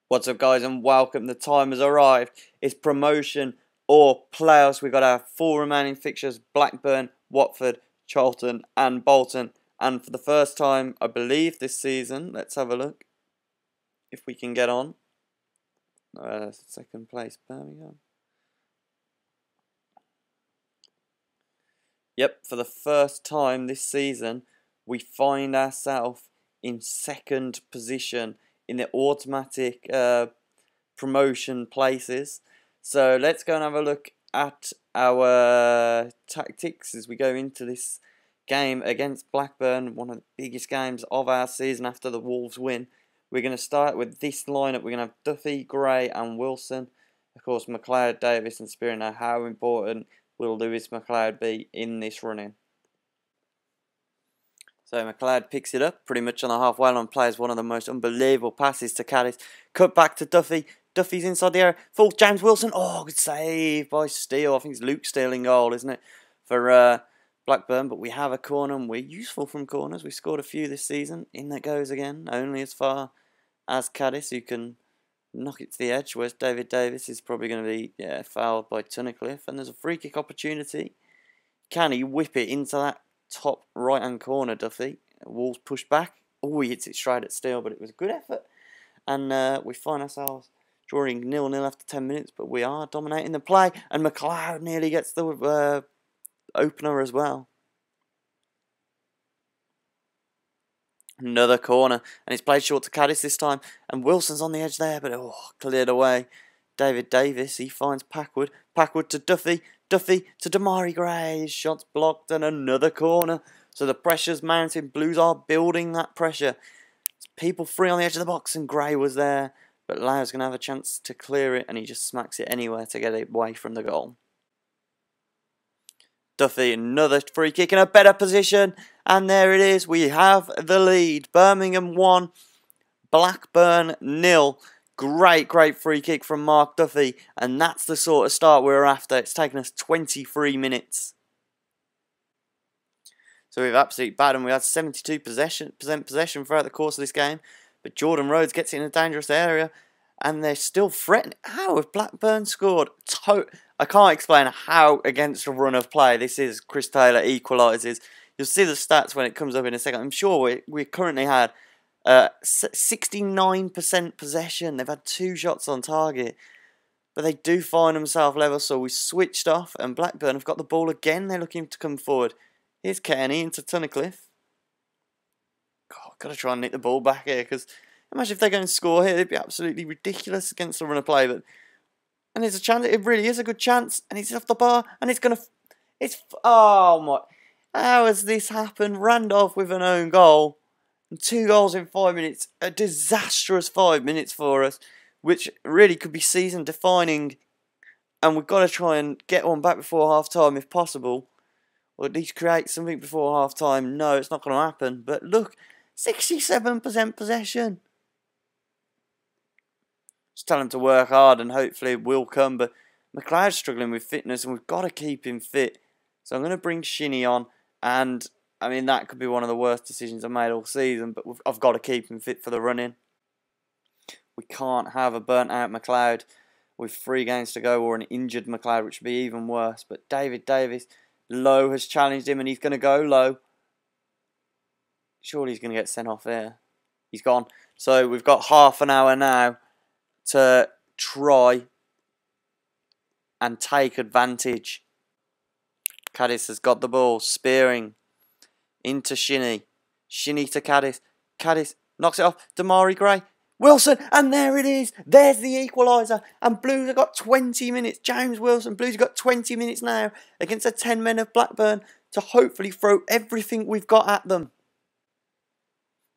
What's up, guys, and welcome. The time has arrived. It's promotion or playoffs. We've got our 4 remaining fixtures: Blackburn, Watford, Charlton and Bolton. And for the first time, I believe, this season, let's have a look if we can get on. Second place, Birmingham. Yep, for the first time this season, we find ourselves in second position in the automatic promotion places. So let's go and have a look at our tactics as we go into this game against Blackburn, one of the biggest games of our season after the Wolves win. We're going to start with this lineup. We're going to have Duffy, Gray and Wilson. Of course, McLeod, Davis and Spear. Now, how important will Lewis McLeod be in this run-in? So McLeod picks it up pretty much on the halfway line, plays one of the most unbelievable passes to Caddis. Cut back to Duffy. Duffy's inside the area. Full James Wilson. Oh, good save by Steele. I think it's Luke Steele in goal, isn't it? For Blackburn. But we have a corner and we're useful from corners. We scored a few this season. In that goes again. Only as far as Caddis, who can knock it to the edge. Whereas David Davis is probably going to be fouled by Tunnicliffe. And there's a free kick opportunity. Can he whip it into that top right hand corner? Duffy. Wolves push back. Oh, he hits it straight at Steele, but it was a good effort. And we find ourselves drawing 0-0 after 10 minutes, but we are dominating the play. And McLeod nearly gets the opener as well. Another corner, and it's played short to Caddis this time. And Wilson's on the edge there, but cleared away. David Davis, he finds Packwood. Packwood to Duffy. Duffy to Damari Gray. His shot's blocked, and another corner. So the pressure's mounting. Blues are building that pressure. There's people free on the edge of the box, and Gray was there. But Lau's going to have a chance to clear it, and he just smacks it anywhere to get it away from the goal. Duffy, another free kick in a better position. And there it is. We have the lead. Birmingham 1, Blackburn 0. Great free kick from Mark Duffy. And that's the sort of start we're after. It's taken us 23 minutes. So we've absolutely battered them. We had 72% possession throughout the course of this game. But Jordan Rhodes gets it in a dangerous area. And they're still threatening. How have Blackburn scored? I can't explain how against a run of play this is. Chris Taylor equalises. You'll see the stats when it comes up in a second. I'm sure we currently had 69% possession. They've had 2 shots on target. But they do find themselves level. So we switched off. And Blackburn have got the ball again. They're looking to come forward. Here's Kenny into Tunnicliffe. God, got to try and nick the ball back here. Because imagine if they go and score here. It'd be absolutely ridiculous against the run of play. But and there's a chance. It really is a good chance. And it's off the bar. And it's going to... Oh, my... How has this happened? Randolph with an own goal. And 2 goals in 5 minutes. A disastrous 5 minutes for us. Which really could be season defining. And we've got to try and get one back before half time if possible. Or at least create something before half time. No, it's not going to happen. But look, 67% possession. Just tell him to work hard and hopefully it will come. But McLeod's struggling with fitness and we've got to keep him fit. So I'm going to bring Shinny on. And, I mean, that could be one of the worst decisions I've made all season. But I've got to keep him fit for the run-in. We can't have a burnt-out McLeod with 3 games to go or an injured McLeod, which would be even worse. But David Davis, Lowe has challenged him and he's going to go low. Surely he's going to get sent off there. He's gone. So we've got half an hour now to try and take advantage. Caddis has got the ball, spearing into Shinny. Shinny to Caddis. Caddis knocks it off. Damari Gray. Wilson, and there it is. There's the equaliser. And Blues have got 20 minutes. James Wilson, Blues have got 20 minutes now against the 10 men of Blackburn to hopefully throw everything we've got at them.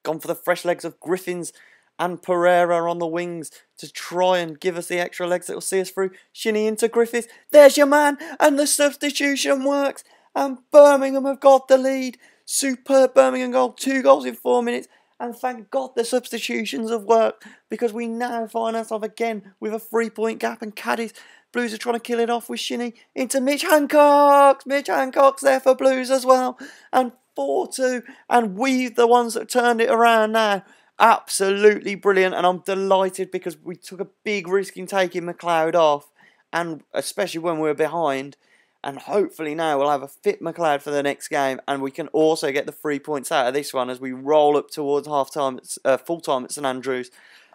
Gone for the fresh legs of Griffins and Pereira on the wings to try and give us the extra legs that will see us through. Shinny into Griffiths. There's your man. And the substitution works. And Birmingham have got the lead. Superb Birmingham goal. 2 goals in 4 minutes. And thank God the substitutions have worked. Because we now find ourselves again with a 3-point gap. And Caddis, Blues are trying to kill it off with Shinny. Into Mitch Hancock. Mitch Hancock's there for Blues as well. And 4-2. And we're the ones that turned it around now. Absolutely brilliant, and I'm delighted because we took a big risk in taking McLeod off, and especially when we were behind. And hopefully now we'll have a fit McLeod for the next game, and we can also get the 3 points out of this one as we roll up towards half-time, full-time at St Andrews.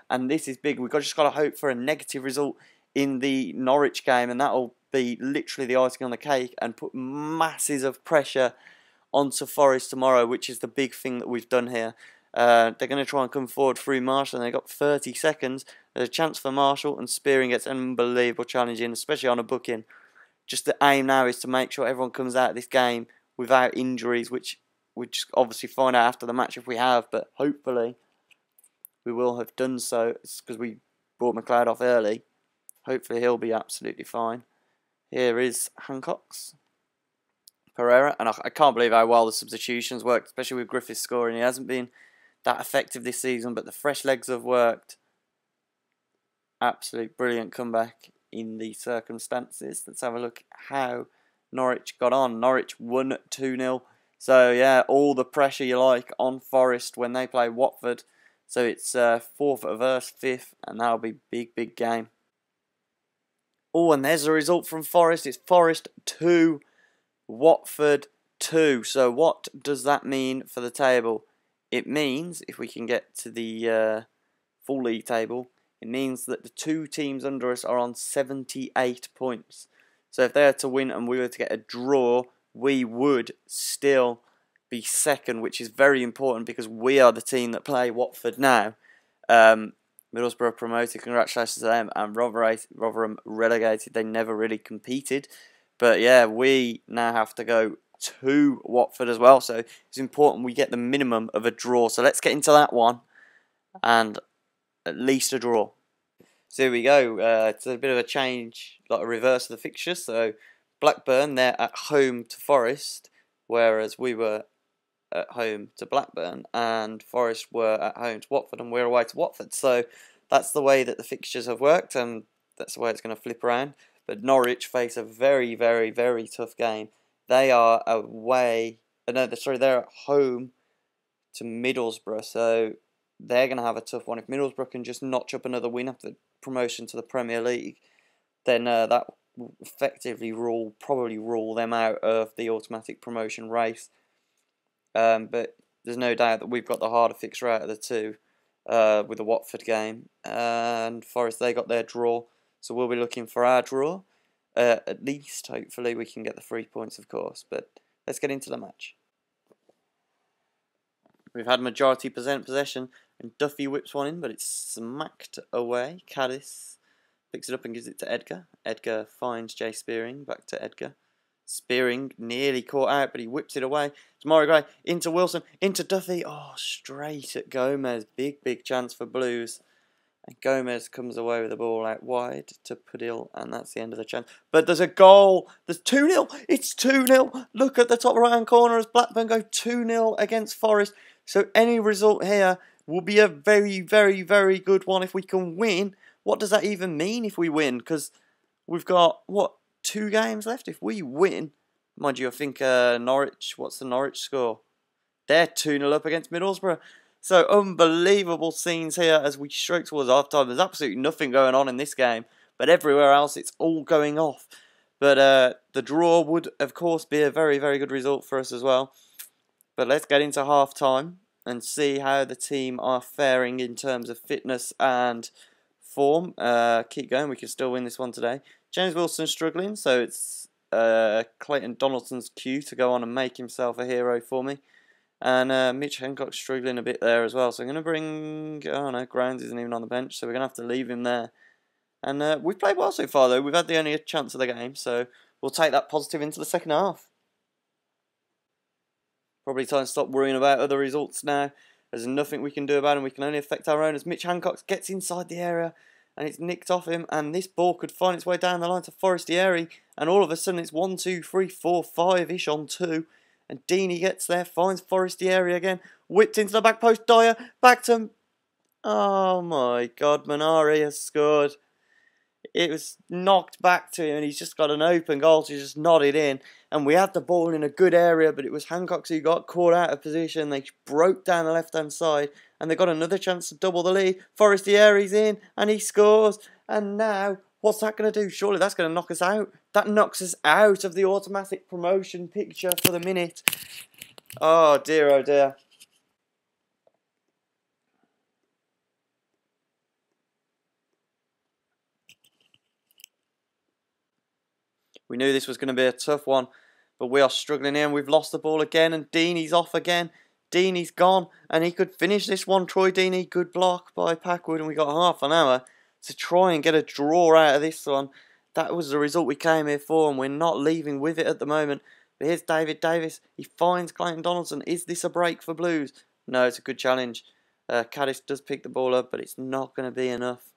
And this is big. We've just got to hope for a negative result in the Norwich game, and that'll be literally the icing on the cake and put masses of pressure onto Forest tomorrow, which is the big thing that we've done here. They're going to try and come forward through Marshall, and they've got 30 seconds. There's a chance for Marshall, and Spearing gets an unbelievable challenge in, especially on a booking. Just the aim now is to make sure everyone comes out of this game without injuries, which we just obviously find out after the match if we have, but hopefully we will have done so. It's because we brought McLeod off early. Hopefully he'll be absolutely fine. Here is Hancock's Pereira, and I can't believe how well the substitutions worked, especially with Griffiths scoring. He hasn't been that effective this season, but the fresh legs have worked. Absolute brilliant comeback in the circumstances. Let's have a look how Norwich got on. Norwich won 2-0. So yeah, all the pressure you like on Forest when they play Watford. So it's 4th versus 5th, and that'll be big game. Oh, and there's a result from Forest. It's Forest 2, Watford 2. So what does that mean for the table? It means, if we can get to the full league table, it means that the two teams under us are on 78 points. So if they were to win and we were to get a draw, we would still be second, which is very important because we are the team that play Watford now. Middlesbrough promoted, congratulations to them, and Rotherham relegated. They never really competed. But yeah, we now have to go to Watford as well. So it's important we get the minimum of a draw. So let's get into that one. And at least a draw. So here we go. It's a bit of a change, like a reverse of the fixture. So Blackburn, they're at home to Forest, whereas we were at home to Blackburn, and Forest were at home to Watford, and we're away to Watford. So that's the way that the fixtures have worked, and that's the way it's going to flip around. But Norwich face a very tough game. They are away. They're at home to Middlesbrough. So they're going to have a tough one. If Middlesbrough can just notch up another win after promotion to the Premier League, then that will effectively probably rule them out of the automatic promotion race. But there's no doubt that we've got the harder fixture out of the two with the Watford game. And Forest, they got their draw. So we'll be looking for our draw. At least, hopefully, we can get the 3 points, of course. But let's get into the match. We've had majority possession, and Duffy whips one in, but it's smacked away. Caddis picks it up and gives it to Edgar. Edgar finds Jay Spearing, back to Edgar. Spearing nearly caught out, but he whips it away. Tomorrow Gray into Wilson, into Duffy. Oh, straight at Gomez. Big chance for Blues. And Gomez comes away with the ball out wide to Padil, and that's the end of the chance. But there's a goal. There's 2-0. It's 2-0. Look at the top right-hand corner as Blackburn go 2-0 against Forest. So any result here will be a very good one if we can win. What does that even mean if we win? Because we've got, 2 games left? If we win, mind you, I think Norwich, what's the Norwich score? They're 2-0 up against Middlesbrough. So unbelievable scenes here as we stroke towards half-time. There's absolutely nothing going on in this game, but everywhere else it's all going off. But the draw would, of course, be a very good result for us as well. But let's get into half-time and see how the team are faring in terms of fitness and form. Keep going, we can still win this one today. James Wilson's struggling, so it's Clayton Donaldson's cue to go on and make himself a hero for me. And Mitch Hancock's struggling a bit there as well. So I'm going to bring... Oh no, Grounds isn't even on the bench, so we're going to have to leave him there. And we've played well so far though. We've had the only chance of the game, so we'll take that positive into the second half. Probably time to stop worrying about other results now. There's nothing we can do about them. We can only affect our own as Mitch Hancock gets inside the area and it's nicked off him, and this ball could find its way down the line to Forestieri, and all of a sudden it's 1, 2, 3, 4, 5-ish on 2. And Deeney gets there, finds Forestieri again, whipped into the back post, Dyer, back to... Oh my God, Manari has scored. it was knocked back to him, and he's just got an open goal to just nod it in. And we had the ball in a good area, but it was Hancock who got caught out of position. They broke down the left-hand side, and they got another chance to double the lead. Forestieri's in, and he scores. And now, what's that going to do? Surely that's going to knock us out. That knocks us out of the automatic promotion picture for the minute. Oh dear, oh dear. We knew this was going to be a tough one, but we are struggling here, and we've lost the ball again, and Deeney's off again. Deeney's gone, and he could finish this one. Troy Deeney, good block by Packwood, and we got half an hour to try and get a draw out of this one. That was the result we came here for, and we're not leaving with it at the moment. But here's David Davis. He finds Clayton Donaldson. Is this a break for Blues? No, it's a good challenge. Caddis does pick the ball up, but it's not going to be enough.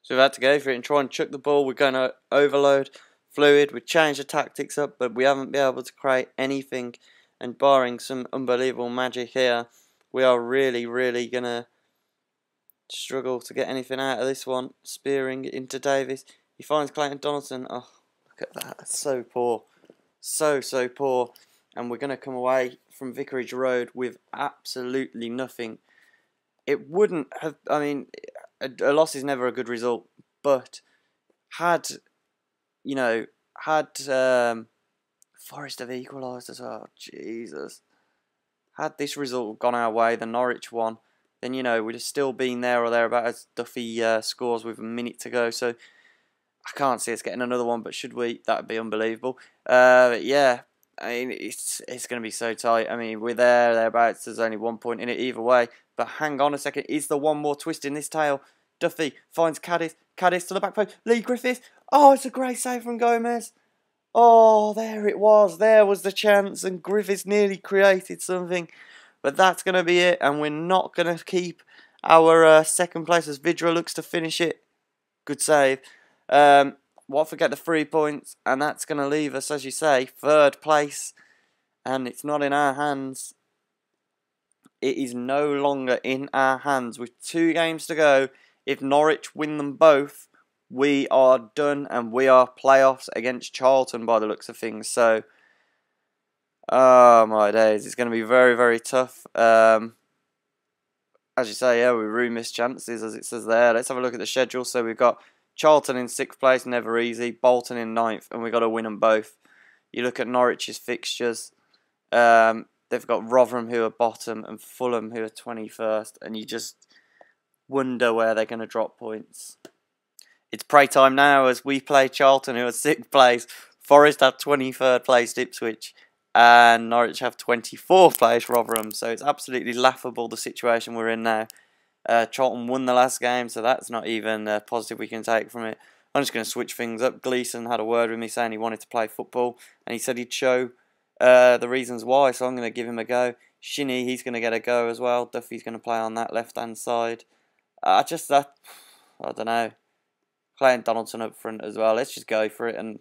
So we've had to go for it and try and chuck the ball. We're going to overload Fluid. We've changed the tactics up, but we haven't been able to create anything. And barring some unbelievable magic here, we are really, really going to struggle to get anything out of this one. Spearing into Davis. He finds Clayton Donaldson. Oh, look at that. That's so poor. So poor. And we're going to come away from Vicarage Road with absolutely nothing. It wouldn't have... I mean, a loss is never a good result. But had... You know, had... Forest have equalised as well. Jesus. Had this result gone our way, the Norwich one, then, you know, we'd have still been there or thereabouts as Duffy scores with a minute to go. So, I can't see us getting another one, but should we? That would be unbelievable. Yeah, I mean, it's going to be so tight. I mean, we're thereabouts. There's only 1 point in it either way. But hang on a second. Is there one more twist in this tale? Duffy finds Caddis. Caddis to the back post. Lee Griffiths. Oh, it's a great save from Gomez. Oh, there it was. There was the chance, and Griffiths nearly created something. But that's going to be it, and we're not going to keep our second place as Vidra looks to finish it. Good save. Watford get the 3 points, and that's going to leave us, as you say, third place. And it's not in our hands. It is no longer in our hands. With 2 games to go, if Norwich win them both, we are done, and we are playoffs against Charlton by the looks of things. So, oh my days, it's going to be very, very tough. As you say, yeah, we really miss chances, as it says there. Let's have a look at the schedule. So we've got Charlton in 6th place, never easy. Bolton in 9th, and we've got to win them both. You look at Norwich's fixtures. They've got Rotherham, who are bottom, and Fulham, who are 21st. And you just wonder where they're going to drop points. It's pray time now as we play Charlton, who are 6th place. Forest have 23rd place, Ipswich. And Norwich have 24th place, Rotherham. So it's absolutely laughable, the situation we're in now. Charlton won the last game, so that's not even positive we can take from it. I'm just going to switch things up. Gleeson had a word with me saying he wanted to play football. And he said he'd show the reasons why, so I'm going to give him a go. Shinny, he's going to get a go as well. Duffy's going to play on that left-hand side. I don't know. Clayton Donaldson up front as well. Let's just go for it and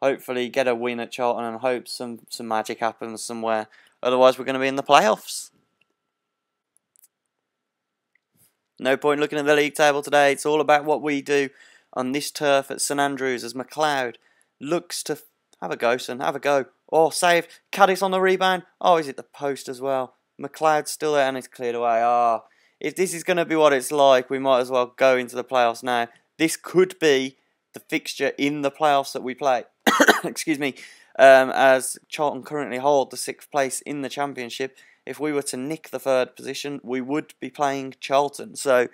hopefully get a win at Charlton and hope some magic happens somewhere. Otherwise, we're going to be in the playoffs. No point looking at the league table today. It's all about what we do on this turf at St Andrews as McLeod looks to have a go, son. Have a go. Oh, save. Caddis on the rebound. Oh, he's at the post as well. McLeod's still there and it's cleared away. Ah, if this is going to be what it's like, we might as well go into the playoffs now. This could be the fixture in the playoffs that we play. Excuse me. As Charlton currently hold the 6th place in the Championship. If we were to nick the 3rd position, we would be playing Charlton. So,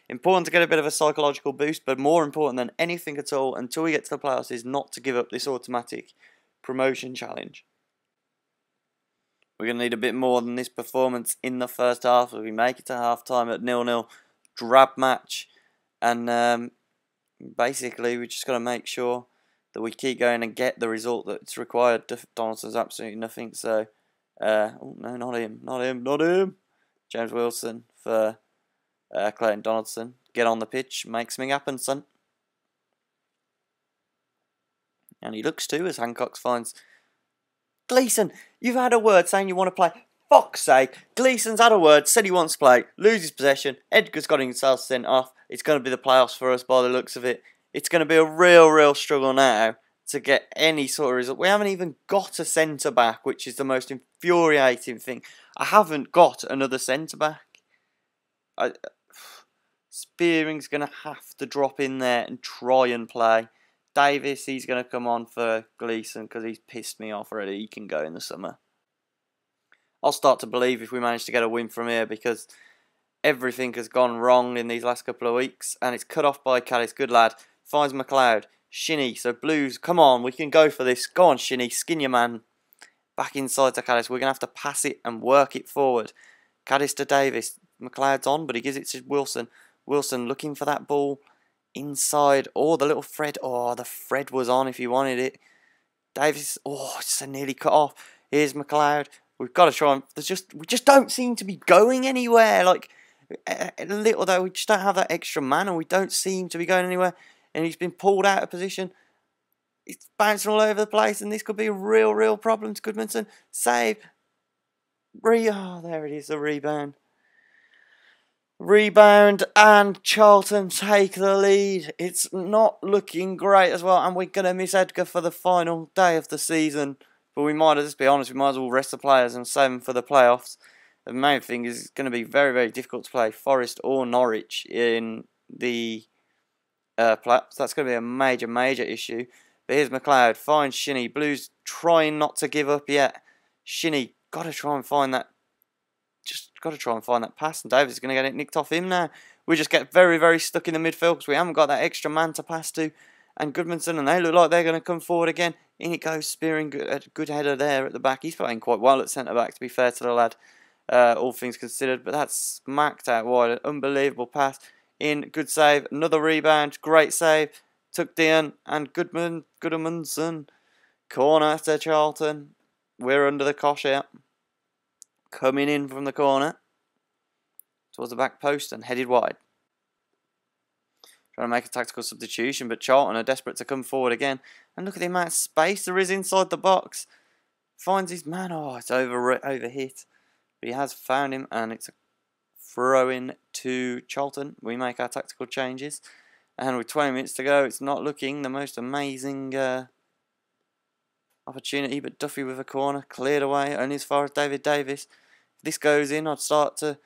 important to get a bit of a psychological boost, but more important than anything at all until we get to the playoffs is not to give up this automatic promotion challenge. We're going to need a bit more than this performance in the first half as we make it to half-time at 0-0. Drab match. And basically, we just got to make sure that we keep going and get the result that's required. Donaldson's absolutely nothing, so... oh, no, not him. James Wilson for Clayton Donaldson. Get on the pitch, make something happen, son. And he looks too as Hancock finds... Gleeson, you've had a word saying you want to play fuck's sake. Gleeson's had a word, said he wants to play, loses possession. Edgar's got himself sent off. It's going to be the playoffs for us by the looks of it. It's going to be a real struggle now to get any sort of result. We haven't even got a centre-back, which is the most infuriating thing. I haven't got another centre-back. Spearing's going to have to drop in there and try and play. Davis, he's going to come on for Gleeson because he's pissed me off already. He can go in the summer. I'll start to believe if we manage to get a win from here because everything has gone wrong in these last couple of weeks. And it's cut off by Caddis. Good lad. Finds McLeod. Shinny. So Blues, come on. We can go for this. Go on, Shinny. Skin your man. Back inside to Caddis. We're going to have to pass it and work it forward. Caddis to Davis. McLeod's on, but he gives it to Wilson. Wilson looking for that ball inside. Oh, the little Fred. Oh, the Fred was on if he wanted it. Davis. Oh, it's nearly cut off. Here's McLeod. We've got to try and... we just don't seem to be going anywhere. Like, a little though, we just don't have that extra man, and we don't seem to be going anywhere. And he's been pulled out of position. It's bouncing all over the place, and this could be a real problem to Goodmanson. Save. Oh, there it is, the rebound. Rebound, and Charlton take the lead. It's not looking great as well, and we're going to miss Edgar for the final day of the season. But we might, let's be honest, we might as well rest the players and save them for the playoffs. The main thing is it's going to be very difficult to play Forest or Norwich in the playoffs. That's going to be a major issue. But here's McLeod, finds Shinny. Blues trying not to give up yet. Shinny, got to try and find that. Just got to try and find that pass. And Davis is going to get it nicked off him now. We just get very stuck in the midfield because we haven't got that extra man to pass to. And Goodmanson, and they look like they're going to come forward again. In it goes, Spearing, good header there at the back. He's playing quite well at centre-back, to be fair to the lad, all things considered. But that's smacked out wide. An unbelievable pass. In, good save. Another rebound. Great save. Tucked in. And Goodmanson. Corner to Charlton. We're under the cosh here. Coming in from the corner. Towards the back post and headed wide. Trying to make a tactical substitution, but Charlton are desperate to come forward again. And look at the amount of space there is inside the box. Finds his man. Oh, it's overhit. But he has found him, and it's a throw-in to Charlton. We make our tactical changes. And with 20 minutes to go, it's not looking the most amazing opportunity. But Duffy with a corner, cleared away, only as far as David Davis. If this goes in, I'd start to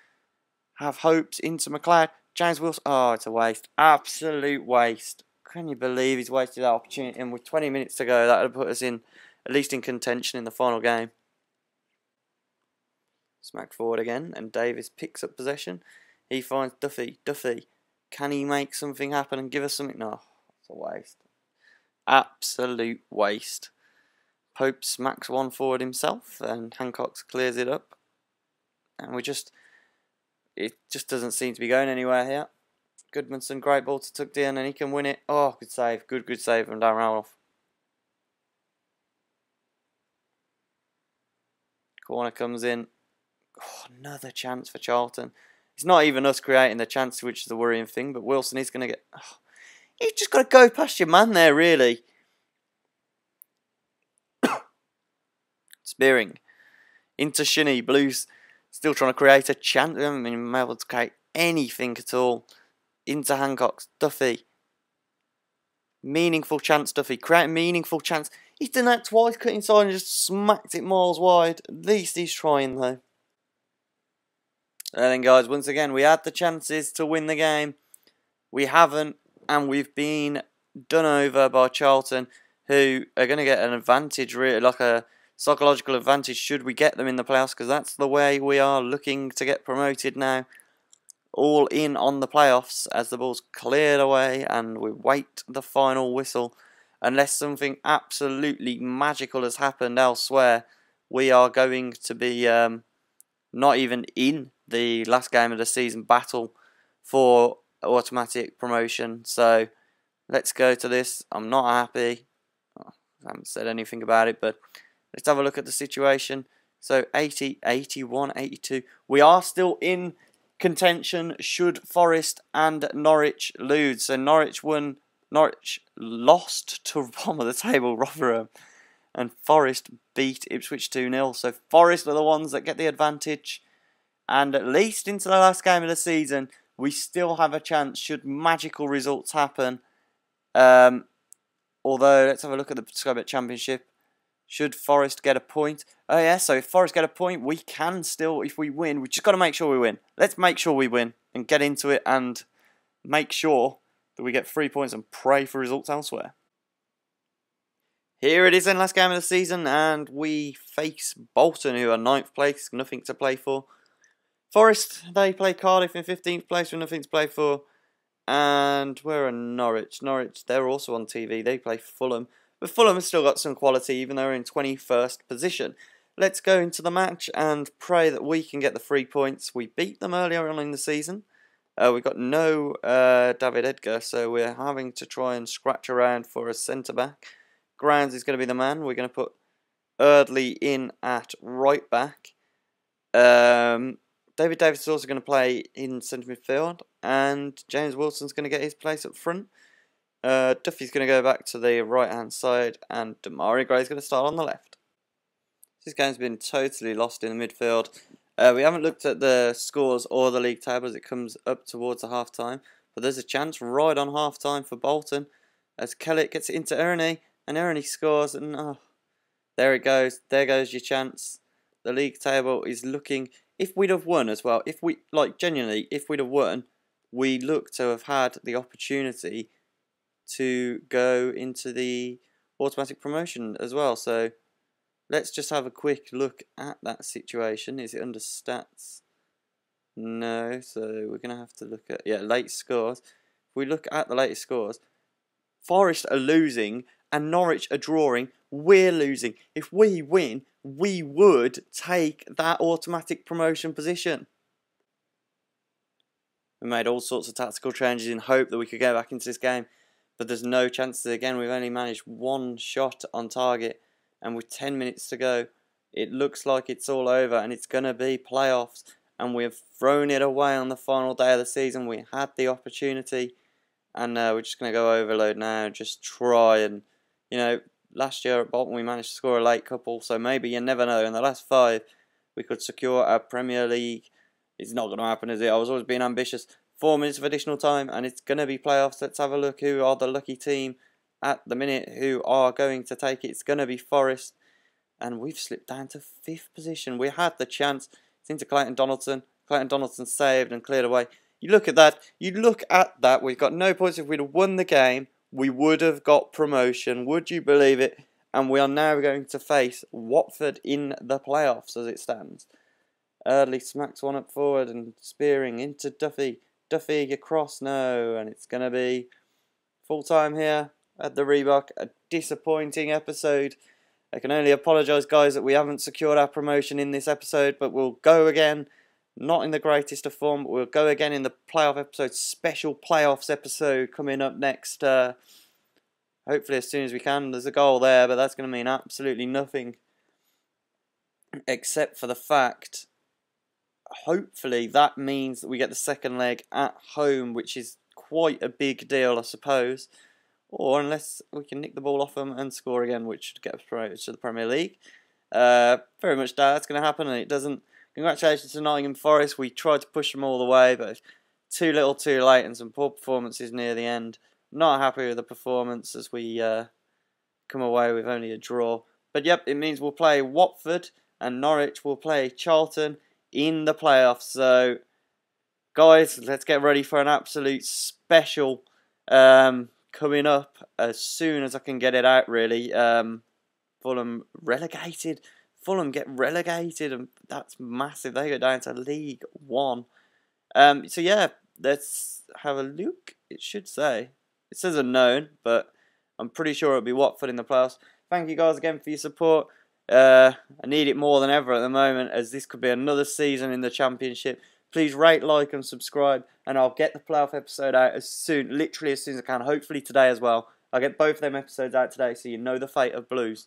have hopes into McLeod. James Wilson, oh, it's a waste. Absolute waste. Can you believe he's wasted that opportunity? And with 20 minutes to go, that would put us in, at least in contention in the final game. Smack forward again, and Davis picks up possession. He finds Duffy. Duffy, can he make something happen and give us something? No, it's a waste. Absolute waste. Pope smacks one forward himself, and Hancock clears it up. And it just doesn't seem to be going anywhere here. Goodmanson, great ball to tucked in, and he can win it. Oh, good save. Good save from Dan Rowolf. Corner comes in. Oh, another chance for Charlton. It's not even us creating the chance, which is the worrying thing, but Wilson is going to get... Oh, you've just got to go past your man there, really. Spearing. Into Shinny. Blues still trying to create a chance. We haven't been able to create anything at all. Into Hancock. Duffy. Meaningful chance, Duffy. Create a meaningful chance. He's done that twice, cut inside and just smacked it miles wide. At least he's trying, though. And then, guys, once again, we had the chances to win the game. We haven't, and we've been done over by Charlton, who are going to get an advantage, really, like a psychological advantage should we get them in the playoffs, because that's the way we are looking to get promoted now. All in on the playoffs as the ball's cleared away and we wait the final whistle. Unless something absolutely magical has happened elsewhere, we are going to be not even in the last game of the season battle for automatic promotion. So let's go to this. I'm not happy. I haven't said anything about it, but let's have a look at the situation. So 80, 81, 82. We are still in contention should Forest and Norwich lose. So Norwich lost to bottom of the table Rotherham. and Forest beat Ipswich 2-0. So Forest are the ones that get the advantage, and at least into the last game of the season, we still have a chance should magical results happen. Although, let's have a look at the Sky Bet Championship. Should Forest get a point? Oh yeah, so if Forest get a point, we can still, if we win, we just got to make sure we win. Let's make sure we win and get into it and make sure that we get 3 points and pray for results elsewhere. Here it is in last game of the season, and we face Bolton, who are 9th place, nothing to play for. Forest, they play Cardiff in 15th place with nothing to play for. And where are Norwich? Norwich, they're also on TV. They play Fulham. But Fulham has still got some quality, even though they're in 21st position. Let's go into the match and pray that we can get the 3 points. We beat them earlier on in the season. We got no David Edgar, so we're having to try and scratch around for a centre-back. Grounds is going to be the man. We're going to put Eardley in at right back. David Davis is also going to play in centre midfield, and James Wilson's going to get his place up front. Duffy's going to go back to the right-hand side, and Damari Gray's going to start on the left. This game's been totally lost in the midfield. We haven't looked at the scores or the league table as it comes up towards the half-time, but there's a chance right on half-time for Bolton as Kellett gets it into Ernie, and Ernie scores, and there it goes. There goes your chance. The league table is looking, if we'd have won as well, if we, like, genuinely, if we'd have won, we look to have had the opportunity to go into the automatic promotion as well. So let's just have a quick look at that situation. Is it under stats? No, so we're going to have to look at, late scores. If we look at the latest scores, Forest are losing and Norwich are drawing. We're losing. If we win, we would take that automatic promotion position. We made all sorts of tactical changes in hope that we could go back into this game, but there's no chances. Again, we've only managed one shot on target, and with 10 minutes to go, it looks like it's all over, and it's going to be playoffs, and we've thrown it away on the final day of the season. We had the opportunity, and we're just going to go overload now, just try and, last year at Bolton we managed to score a late couple, so maybe you never know. In the last 5, we could secure our Premier League. It's not going to happen, is it? I was always being ambitious. 4 minutes of additional time, and it's going to be playoffs. Let's have a look who are the lucky team at the minute who are going to take it. It's going to be Forest, and we've slipped down to 5th position. We had the chance. It's into Clayton Donaldson. Clayton Donaldson saved and cleared away. You look at that. We've got no points. If we'd have won the game, we would have got promotion. Would you believe it? And we are now going to face Watford in the playoffs as it stands. Eardley smacks one up forward and spearing into Duffy. Duffy across, no, and it's going to be full time here at the Reebok. A disappointing episode. I can only apologise, guys, that we haven't secured our promotion in this episode, but we'll go again. Not in the greatest of form, but we'll go again in the playoff episode, special playoffs episode coming up next. Hopefully as soon as we can. There's a goal there, but that's going to mean absolutely nothing. Except for the fact, hopefully that means that we get the second leg at home, which is quite a big deal, I suppose. Or unless we can nick the ball off them and score again, which would get us promoted to the Premier League. Very much doubt that's going to happen, and it doesn't. Congratulations to Nottingham Forest. We tried to push them all the way, but too little too late, and some poor performances near the end. Not happy with the performance as we come away with only a draw. But yep, it means we'll play Watford, and Norwich will play Charlton in the playoffs. So, guys, let's get ready for an absolute special coming up as soon as I can get it out, really. Fulham relegated. Fulham get relegated, and that's massive. They go down to League One. So yeah, let's have a look. It should say. It says unknown, but I'm pretty sure it'll be Watford in the playoffs. Thank you guys again for your support. I need it more than ever at the moment, as this could be another season in the Championship. Please rate, like, and subscribe, and I'll get the playoff episode out literally as soon as I can. Hopefully today as well. I'll get both of them episodes out today, so you know the fate of Blues.